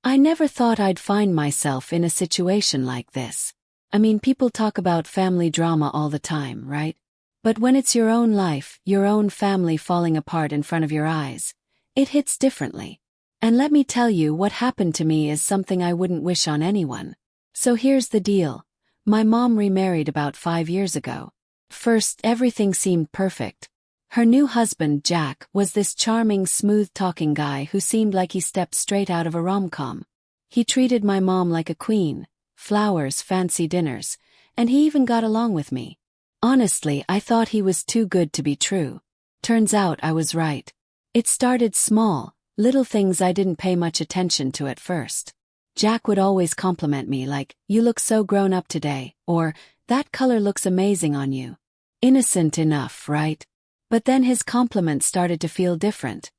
I never thought I'd find myself in a situation like this. I mean, people talk about family drama all the time, right? But when it's your own life, your own family falling apart in front of your eyes, it hits differently. And let me tell you, what happened to me is something I wouldn't wish on anyone. So here's the deal. My mom remarried about 5 years ago. First, everything seemed perfect. Her new husband, Jack, was this charming, smooth-talking guy who seemed like he stepped straight out of a rom-com. He treated my mom like a queen, flowers, fancy dinners, and he even got along with me. Honestly, I thought he was too good to be true. Turns out I was right. It started small, little things I didn't pay much attention to at first. Jack would always compliment me like, "You look so grown up today," or, "That color looks amazing on you." Innocent enough, right? But then his compliments started to feel different.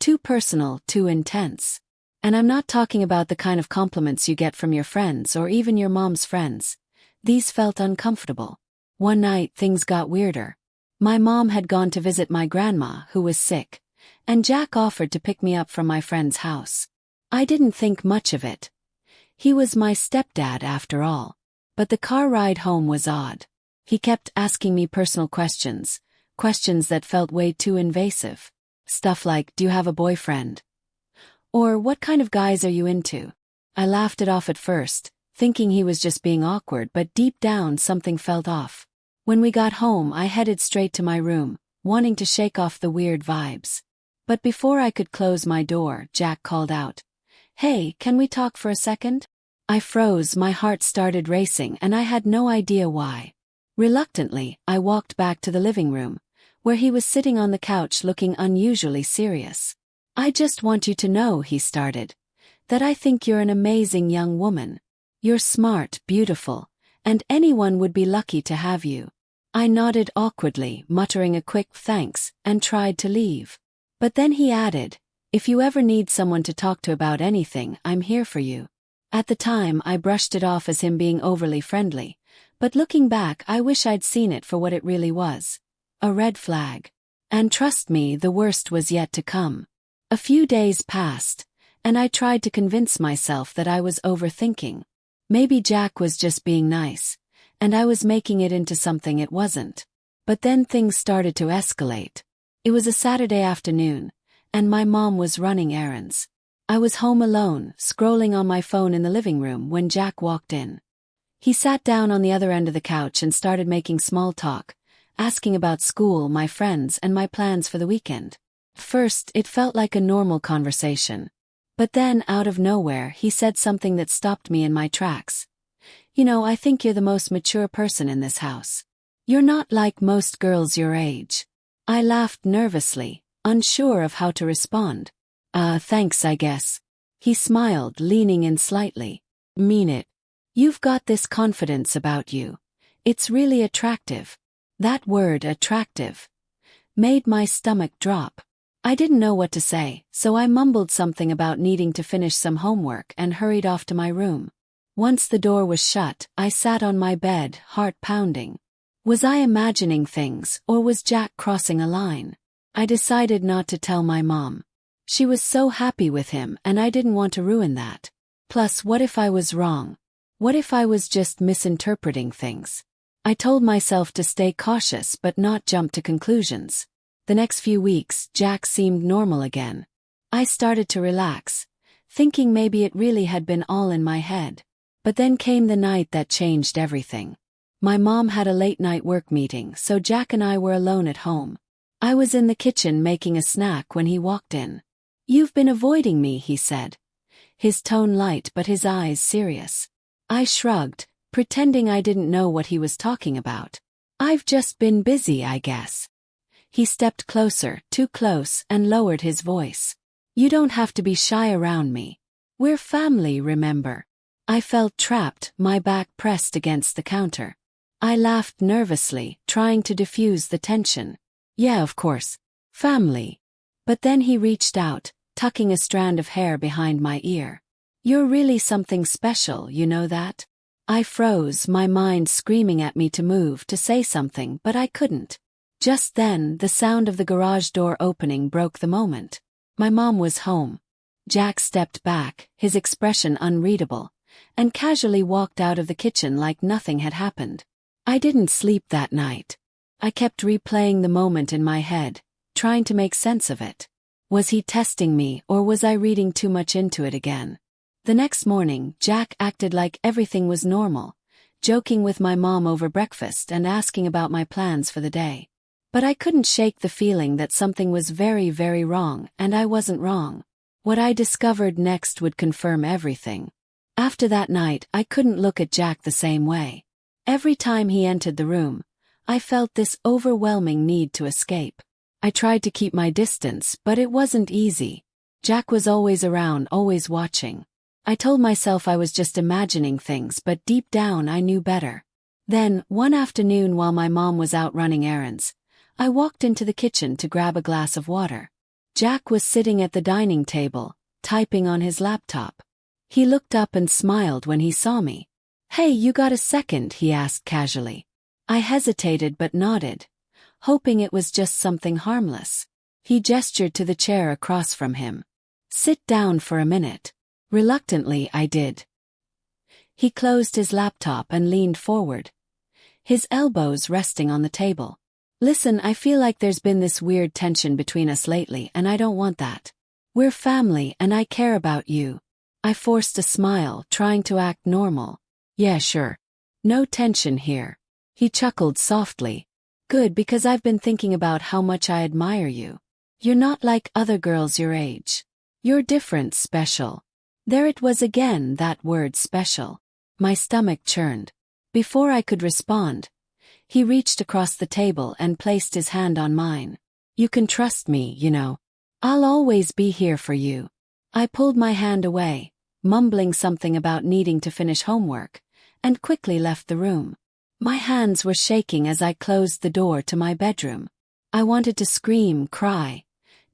Too personal, too intense. And I'm not talking about the kind of compliments you get from your friends or even your mom's friends. These felt uncomfortable. One night, things got weirder. My mom had gone to visit my grandma, who was sick, and Jack offered to pick me up from my friend's house. I didn't think much of it. He was my stepdad after all. But the car ride home was odd. He kept asking me personal questions that felt way too invasive. Stuff like, "Do you have a boyfriend?" Or, "What kind of guys are you into?" I laughed it off at first, thinking he was just being awkward, but deep down something felt off. When we got home, I headed straight to my room, wanting to shake off the weird vibes. But before I could close my door, Jack called out, "Hey, can we talk for a second?" I froze, my heart started racing, and I had no idea why. Reluctantly, I walked back to the living room, where he was sitting on the couch looking unusually serious. "I just want you to know," he started, "that I think you're an amazing young woman. You're smart, beautiful, and anyone would be lucky to have you." I nodded awkwardly, muttering a quick thanks, and tried to leave. But then he added, "If you ever need someone to talk to about anything, I'm here for you." At the time, I brushed it off as him being overly friendly, but looking back, I wish I'd seen it for what it really was. A red flag. And trust me, the worst was yet to come. A few days passed, and I tried to convince myself that I was overthinking. Maybe Jack was just being nice, and I was making it into something it wasn't. But then things started to escalate. It was a Saturday afternoon, and my mom was running errands. I was home alone, scrolling on my phone in the living room when Jack walked in. He sat down on the other end of the couch and started making small talk, asking about school, my friends, and my plans for the weekend. First, it felt like a normal conversation. But then, out of nowhere, he said something that stopped me in my tracks. "You know, I think you're the most mature person in this house. You're not like most girls your age." I laughed nervously, unsure of how to respond. Thanks, I guess." He smiled, leaning in slightly. "Mean it. You've got this confidence about you. It's really attractive." That word, attractive, made my stomach drop. I didn't know what to say, so I mumbled something about needing to finish some homework and hurried off to my room. Once the door was shut, I sat on my bed, heart pounding. Was I imagining things, or was Jack crossing a line? I decided not to tell my mom. She was so happy with him, and I didn't want to ruin that. Plus, what if I was wrong? What if I was just misinterpreting things? I told myself to stay cautious but not jump to conclusions. The next few weeks, Jack seemed normal again. I started to relax, thinking maybe it really had been all in my head. But then came the night that changed everything. My mom had a late-night work meeting, so Jack and I were alone at home. I was in the kitchen making a snack when he walked in. "You've been avoiding me," he said. His tone light but his eyes serious. I shrugged, pretending I didn't know what he was talking about. "I've just been busy, I guess." He stepped closer, too close, and lowered his voice. "You don't have to be shy around me. We're family, remember?" I felt trapped, my back pressed against the counter. I laughed nervously, trying to diffuse the tension. "Yeah, of course. Family." But then he reached out, tucking a strand of hair behind my ear. "You're really something special, you know that?" I froze, my mind screaming at me to move, to say something, but I couldn't. Just then, the sound of the garage door opening broke the moment. My mom was home. Jack stepped back, his expression unreadable, and casually walked out of the kitchen like nothing had happened. I didn't sleep that night. I kept replaying the moment in my head, trying to make sense of it. Was he testing me, or was I reading too much into it again? The next morning, Jack acted like everything was normal, joking with my mom over breakfast and asking about my plans for the day. But I couldn't shake the feeling that something was very, very wrong, and I wasn't wrong. What I discovered next would confirm everything. After that night, I couldn't look at Jack the same way. Every time he entered the room, I felt this overwhelming need to escape. I tried to keep my distance, but it wasn't easy. Jack was always around, always watching. I told myself I was just imagining things, but deep down I knew better. Then, one afternoon while my mom was out running errands, I walked into the kitchen to grab a glass of water. Jack was sitting at the dining table, typing on his laptop. He looked up and smiled when he saw me. "Hey, you got a second?" he asked casually. I hesitated but nodded, hoping it was just something harmless. He gestured to the chair across from him. "Sit down for a minute." Reluctantly, I did. He closed his laptop and leaned forward, his elbows resting on the table. "Listen, I feel like there's been this weird tension between us lately, and I don't want that. We're family, and I care about you." I forced a smile, trying to act normal. "Yeah, sure. No tension here." He chuckled softly. "Good, because I've been thinking about how much I admire you. You're not like other girls your age. You're different, special." There it was again, that word special. My stomach churned. Before I could respond, he reached across the table and placed his hand on mine. "You can trust me, you know. I'll always be here for you." I pulled my hand away, mumbling something about needing to finish homework, and quickly left the room. My hands were shaking as I closed the door to my bedroom. I wanted to scream, cry,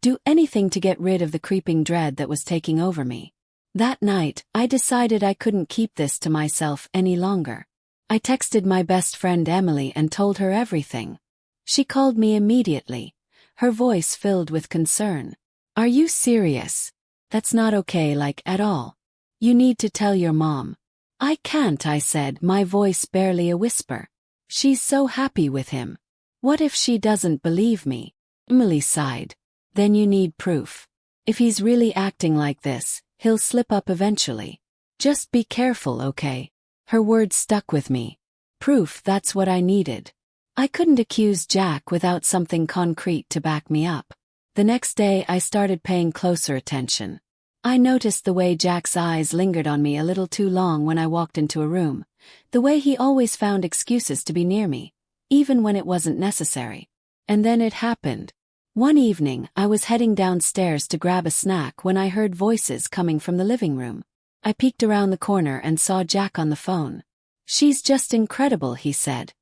do anything to get rid of the creeping dread that was taking over me. That night, I decided I couldn't keep this to myself any longer. I texted my best friend Emily and told her everything. She called me immediately, her voice filled with concern. "Are you serious? That's not okay, like, at all. You need to tell your mom." "I can't," I said, my voice barely a whisper. "She's so happy with him. What if she doesn't believe me?" Emily sighed. "Then you need proof. If he's really acting like this, he'll slip up eventually. Just be careful, okay?" Her words stuck with me. Proof, that's what I needed. I couldn't accuse Jack without something concrete to back me up. The next day I started paying closer attention. I noticed the way Jack's eyes lingered on me a little too long when I walked into a room, the way he always found excuses to be near me, even when it wasn't necessary. And then it happened. One evening, I was heading downstairs to grab a snack when I heard voices coming from the living room. I peeked around the corner and saw Jack on the phone. "She's just incredible," he said,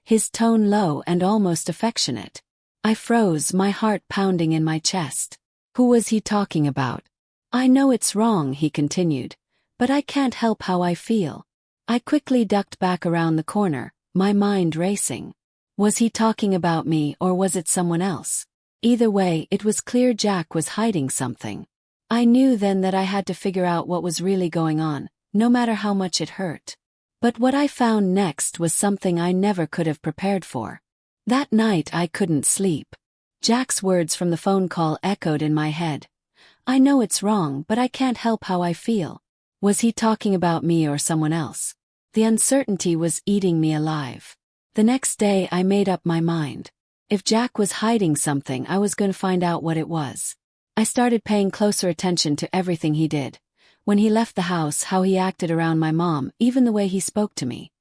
his tone low and almost affectionate. I froze, my heart pounding in my chest. Who was he talking about? "I know it's wrong," he continued, "but I can't help how I feel." I quickly ducked back around the corner, my mind racing. Was he talking about me or was it someone else? Either way, it was clear Jack was hiding something. I knew then that I had to figure out what was really going on, no matter how much it hurt. But what I found next was something I never could have prepared for. That night I couldn't sleep. Jack's words from the phone call echoed in my head. "I know it's wrong, but I can't help how I feel." Was he talking about me or someone else? The uncertainty was eating me alive. The next day I made up my mind. If Jack was hiding something, I was going to find out what it was. I started paying closer attention to everything he did. When he left the house, how he acted around my mom, even the way he spoke to me.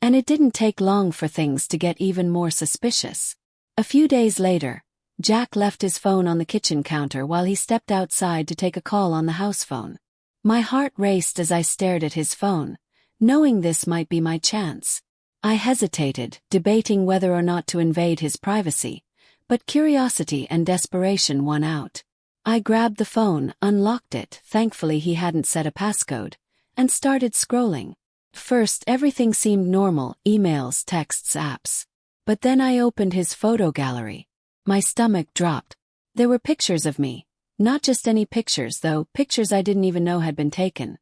And it didn't take long for things to get even more suspicious. A few days later, Jack left his phone on the kitchen counter while he stepped outside to take a call on the house phone. My heart raced as I stared at his phone, knowing this might be my chance. I hesitated, debating whether or not to invade his privacy, but curiosity and desperation won out. I grabbed the phone, unlocked it, thankfully he hadn't set a passcode, and started scrolling. First, everything seemed normal, emails, texts, apps. But then I opened his photo gallery. My stomach dropped. There were pictures of me, Not just any pictures though, pictures I didn't even know had been taken.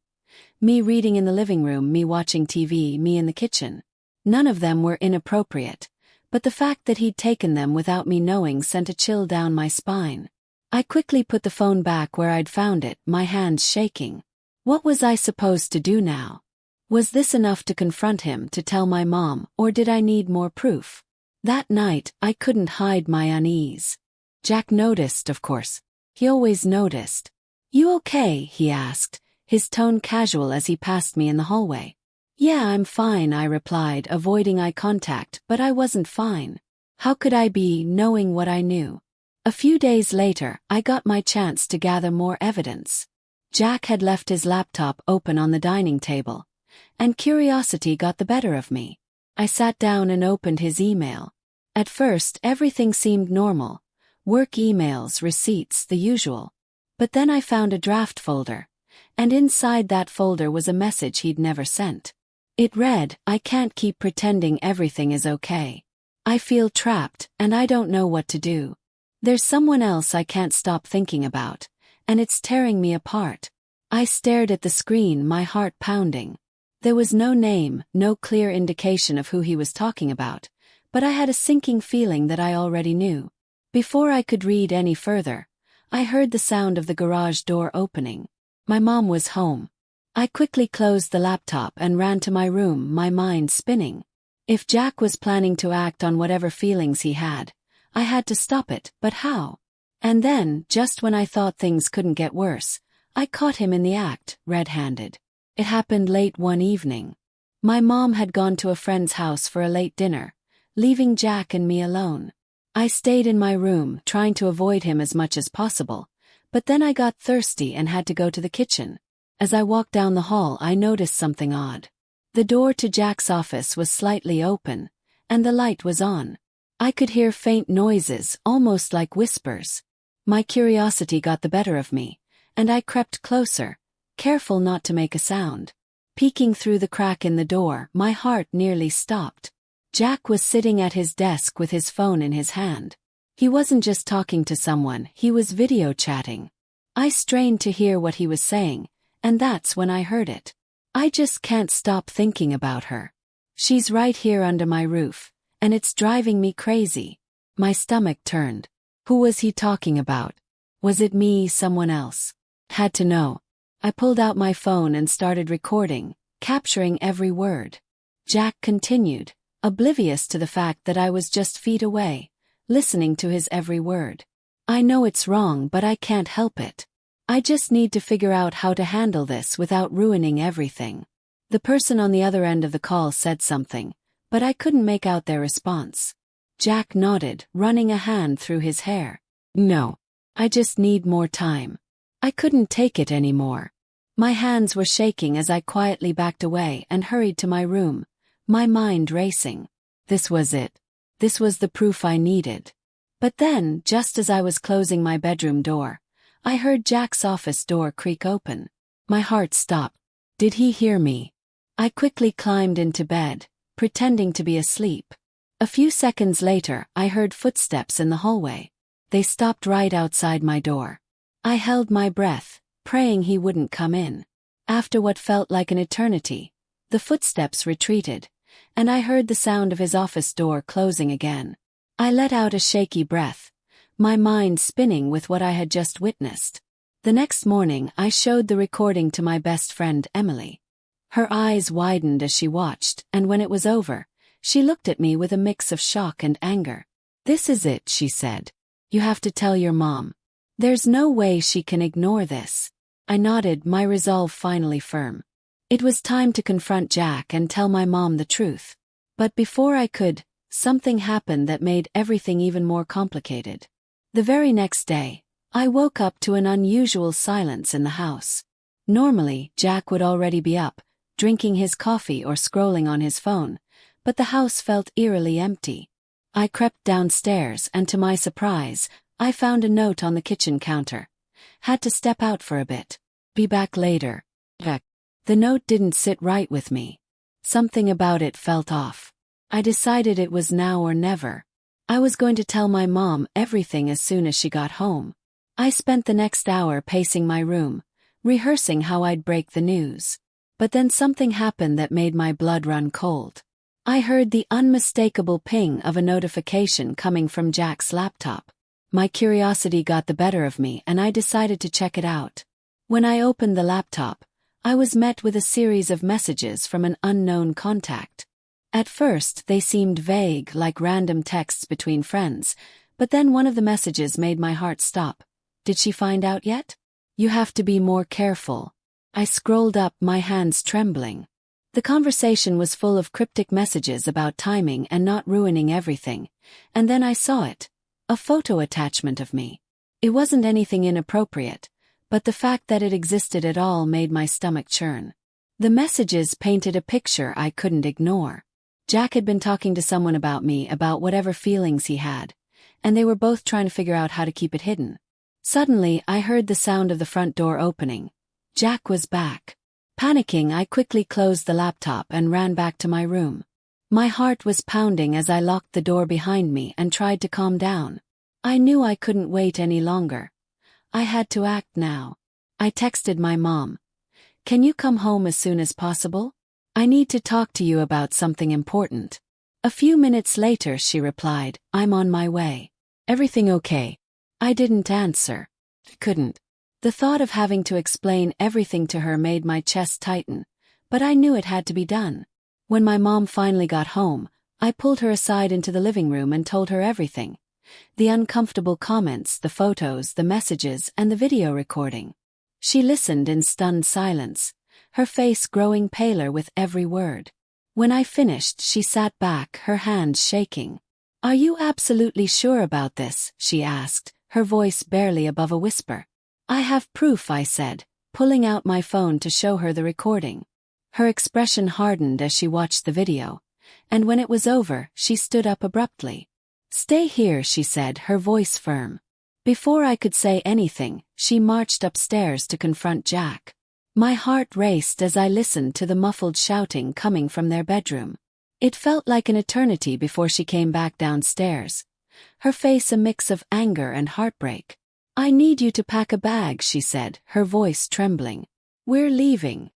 Me reading in the living room, me watching TV, me in the kitchen. None of them were inappropriate, but the fact that he'd taken them without me knowing sent a chill down my spine. I quickly put the phone back where I'd found it, my hands shaking. What was I supposed to do now? Was this enough to confront him, to tell my mom, or did I need more proof? That night, I couldn't hide my unease. Jack noticed, of course. He always noticed. "You okay?" he asked, his tone casual as he passed me in the hallway. "Yeah, I'm fine," I replied, avoiding eye contact, but I wasn't fine. How could I be, knowing what I knew? A few days later, I got my chance to gather more evidence. Jack had left his laptop open on the dining table, and curiosity got the better of me. I sat down and opened his email. At first, everything seemed normal. Work emails, receipts, the usual. But then I found a draft folder, and inside that folder was a message he'd never sent. It read, "I can't keep pretending everything is okay. I feel trapped, and I don't know what to do. There's someone else I can't stop thinking about, and it's tearing me apart." I stared at the screen, my heart pounding. There was no name, no clear indication of who he was talking about, but I had a sinking feeling that I already knew. Before I could read any further, I heard the sound of the garage door opening. My mom was home. I quickly closed the laptop and ran to my room, my mind spinning. If Jack was planning to act on whatever feelings he had, I had to stop it, but how? And then, just when I thought things couldn't get worse, I caught him in the act, red-handed. It happened late one evening. My mom had gone to a friend's house for a late dinner, leaving Jack and me alone. I stayed in my room, trying to avoid him as much as possible, but then I got thirsty and had to go to the kitchen. As I walked down the hall, I noticed something odd. The door to Jack's office was slightly open, and the light was on. I could hear faint noises, almost like whispers. My curiosity got the better of me, and I crept closer, careful not to make a sound. Peeking through the crack in the door, my heart nearly stopped. Jack was sitting at his desk with his phone in his hand. He wasn't just talking to someone, he was video chatting. I strained to hear what he was saying, and that's when I heard it. "I just can't stop thinking about her. She's right here under my roof, and it's driving me crazy." My stomach turned. Who was he talking about? Was it me, someone else? Had to know. I pulled out my phone and started recording, capturing every word. Jack continued, oblivious to the fact that I was just feet away, listening to his every word. "I know it's wrong, but I can't help it. I just need to figure out how to handle this without ruining everything." The person on the other end of the call said something, but I couldn't make out their response. Jack nodded, running a hand through his hair. "No. I just need more time." I couldn't take it anymore. My hands were shaking as I quietly backed away and hurried to my room, my mind racing. This was it. This was the proof I needed. But then, just as I was closing my bedroom door, I heard Jack's office door creak open. My heart stopped. Did he hear me? I quickly climbed into bed, pretending to be asleep. A few seconds later, I heard footsteps in the hallway. They stopped right outside my door. I held my breath, praying he wouldn't come in. After what felt like an eternity, the footsteps retreated, and I heard the sound of his office door closing again. I let out a shaky breath, my mind spinning with what I had just witnessed. The next morning, I showed the recording to my best friend Emily. Her eyes widened as she watched, and when it was over, she looked at me with a mix of shock and anger. "This is it," she said. "You have to tell your mom. There's no way she can ignore this." I nodded, my resolve finally firm. It was time to confront Jack and tell my mom the truth. But before I could, something happened that made everything even more complicated. The very next day, I woke up to an unusual silence in the house. Normally, Jack would already be up, drinking his coffee or scrolling on his phone, but the house felt eerily empty. I crept downstairs and to my surprise, I found a note on the kitchen counter. "Had to step out for a bit. Be back later." The note didn't sit right with me. Something about it felt off. I decided it was now or never. I was going to tell my mom everything as soon as she got home. I spent the next hour pacing my room, rehearsing how I'd break the news. But then something happened that made my blood run cold. I heard the unmistakable ping of a notification coming from Jack's laptop. My curiosity got the better of me and I decided to check it out. When I opened the laptop, I was met with a series of messages from an unknown contact. At first, they seemed vague, like random texts between friends, but then one of the messages made my heart stop. Did she find out yet? You have to be more careful. I scrolled up, my hands trembling. The conversation was full of cryptic messages about timing and not ruining everything, and then I saw it. A photo attachment of me. It wasn't anything inappropriate, but the fact that it existed at all made my stomach churn. The messages painted a picture I couldn't ignore. Jack had been talking to someone about me, about whatever feelings he had, and they were both trying to figure out how to keep it hidden. Suddenly, I heard the sound of the front door opening. Jack was back. Panicking, I quickly closed the laptop and ran back to my room. My heart was pounding as I locked the door behind me and tried to calm down. I knew I couldn't wait any longer. I had to act now. I texted my mom. Can you come home as soon as possible? I need to talk to you about something important. A few minutes later she replied, I'm on my way. Everything okay? I didn't answer. Couldn't. The thought of having to explain everything to her made my chest tighten, but I knew it had to be done. When my mom finally got home, I pulled her aside into the living room and told her everything. The uncomfortable comments, the photos, the messages, and the video recording. She listened in stunned silence, her face growing paler with every word. When I finished, she sat back, her hands shaking. Are you absolutely sure about this? She asked, her voice barely above a whisper. I have proof, I said, pulling out my phone to show her the recording. Her expression hardened as she watched the video, and when it was over, she stood up abruptly. Stay here, she said, her voice firm. Before I could say anything, she marched upstairs to confront Jack. My heart raced as I listened to the muffled shouting coming from their bedroom. It felt like an eternity before she came back downstairs, her face a mix of anger and heartbreak. I need you to pack a bag, she said, her voice trembling. We're leaving.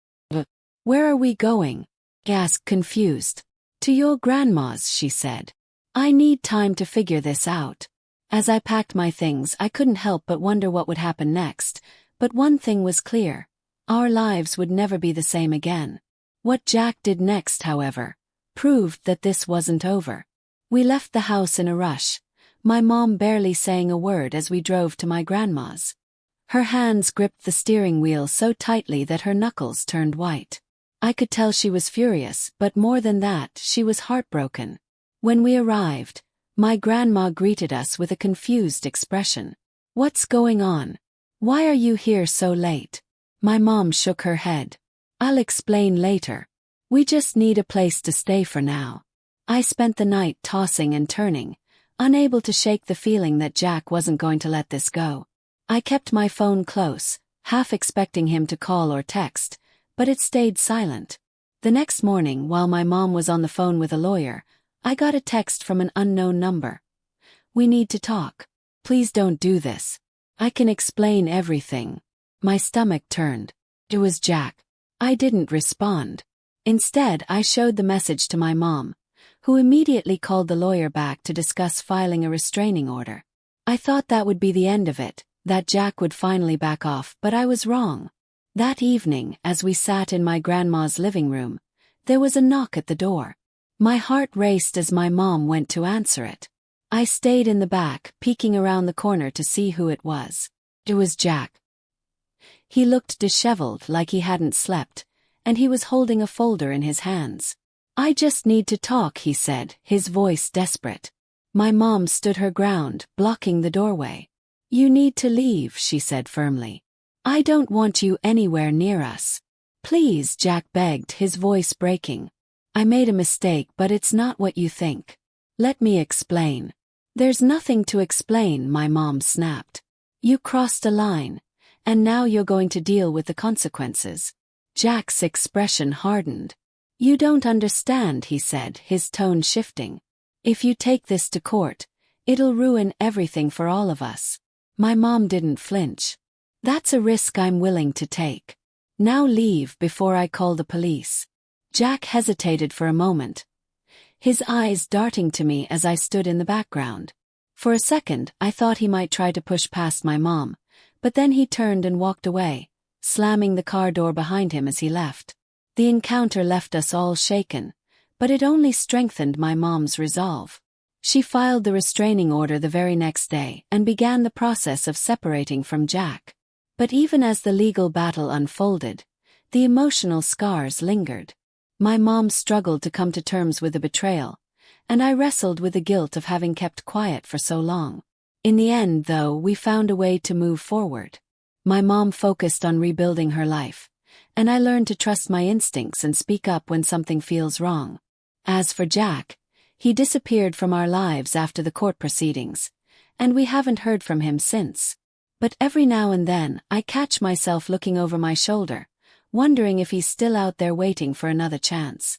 Where are we going? I asked, confused. To your grandma's, she said. I need time to figure this out. As I packed my things, I couldn't help but wonder what would happen next, but one thing was clear. Our lives would never be the same again. What Jack did next, however, proved that this wasn't over. We left the house in a rush, my mom barely saying a word as we drove to my grandma's. Her hands gripped the steering wheel so tightly that her knuckles turned white. I could tell she was furious, but more than that, she was heartbroken. When we arrived, my grandma greeted us with a confused expression. What's going on? Why are you here so late? My mom shook her head. I'll explain later. We just need a place to stay for now. I spent the night tossing and turning, unable to shake the feeling that Jack wasn't going to let this go. I kept my phone close, half expecting him to call or text, but it stayed silent. The next morning, while my mom was on the phone with a lawyer, I got a text from an unknown number. We need to talk. Please don't do this. I can explain everything. My stomach turned. It was Jack. I didn't respond. Instead, I showed the message to my mom, who immediately called the lawyer back to discuss filing a restraining order. I thought that would be the end of it, that Jack would finally back off, but I was wrong. That evening, as we sat in my grandma's living room, there was a knock at the door. My heart raced as my mom went to answer it. I stayed in the back, peeking around the corner to see who it was. It was Jack. He looked disheveled, like he hadn't slept, and he was holding a folder in his hands. I just need to talk, he said, his voice desperate. My mom stood her ground, blocking the doorway. You need to leave, she said firmly. I don't want you anywhere near us. Please, Jack begged, his voice breaking. I made a mistake, but it's not what you think. Let me explain. There's nothing to explain, my mom snapped. You crossed a line, and now you're going to deal with the consequences. Jack's expression hardened. You don't understand, he said, his tone shifting. If you take this to court, it'll ruin everything for all of us. My mom didn't flinch. That's a risk I'm willing to take. Now leave before I call the police. Jack hesitated for a moment, his eyes darting to me as I stood in the background. For a second, I thought he might try to push past my mom, but then he turned and walked away, slamming the car door behind him as he left. The encounter left us all shaken, but it only strengthened my mom's resolve. She filed the restraining order the very next day and began the process of separating from Jack. But even as the legal battle unfolded, the emotional scars lingered. My mom struggled to come to terms with the betrayal, and I wrestled with the guilt of having kept quiet for so long. In the end, though, we found a way to move forward. My mom focused on rebuilding her life, and I learned to trust my instincts and speak up when something feels wrong. As for Jack, he disappeared from our lives after the court proceedings, and we haven't heard from him since. But every now and then, I catch myself looking over my shoulder, wondering if he's still out there waiting for another chance.